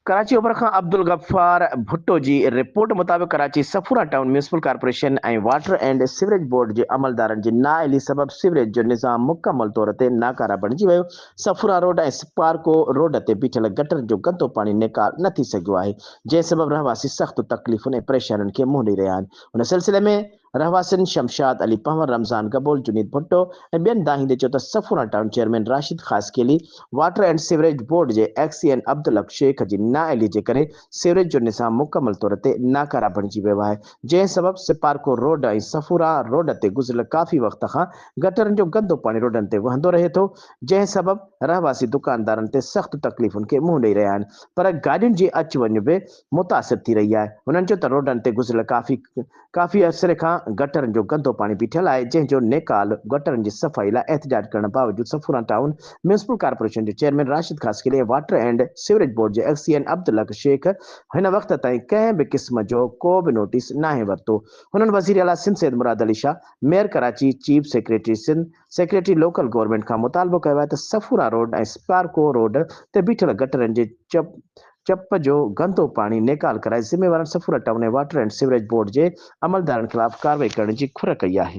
कराची ओभर खां अब्दुल गफ्फार भुट्टो जी रिपोर्ट मुताबिक़ Karachi Safura town municipal corporation ऐं वाटर एंड सिवरेज बोर्ड जे अमलदारनि जी नाअहली सबबि सिवरेज जो निज़ाम मुकमल तौर ते नाकारा बणिजी वियो। सफूरा रोड ऐं स्पार्को रोड ते बीठल गटर जो गंदो पाणी निकाल न थी सघियो आहे, जंहिं सबबि रहवासी सख़्त तकलीफ़ुनि ऐं परेशानियुनि खे मुंहुं ॾेई रहिया आहिनि। उन सिलसिले में रहवासियुनि शमशाद अली पंवर, रमज़ान कबूल, जुनीद भुट्टो ऐं ॿियनि दाहींदे चयो त Safoora town chairman Rashid Khaskheli water and sewerage board जे एक्सीएन अब्दुल हक शेख जी नाअहली जे करे सिवरेज जो निज़ाम मुकमल तौर ते नाकारा बणिजी वियो आहे, जंहिं सबबि सिपारको रोड ऐं सफूरा रोड ते गुज़िरियल काफ़ी वक़्त खां गटरनि जो गंदो पाणी रोडनि ते वहंदो रहे थो, जंहिं सबबि रहवासी दुकानदारनि ते सख़्त तकलीफ़ुनि खे मुंहुं ॾेई रहिया आहिनि। पर गाॾियुनि जी अचु वञु बि मुतासिर थी रही आहे। हुननि चयो त रोडनि ते गुज़िरियल काफ़ी अरसे खां गटरनि जो गंदो पाणी बीठल आहे, जंहिंजो निकाल गटरनि जी सफ़ाई लाइ एहतिजाज करण बावजूदि सफूरा टाउन म्यूनिसिपल कॉर्पोरेशन जे chairman Rashid Khaskheli water and sewerage board जे एक्सीएन अब्दुल हक शेख हिन वक़्त ताईं कंहिं बि क़िस्म जो को बि नोटिस नाहे वरितो। हुननि वज़ीर आला Sindh Syed Murad Ali Shah, mayor Karachi, chief secretary Sindh, secretary local government खां मुतालबो कयो आहे त सफूरा रोड ऐं स्पार्को रोड ते बीठल गटरनि जे चप जो गंदो पाणी निकाल कराए ज़िम्मेवारनि सफूरा टाउन ऐं वाटर एंड सिवरेज बोर्ड जे अमलदारनि ख़िलाफ़ कार्रवाई करण जी घुर कई आहे।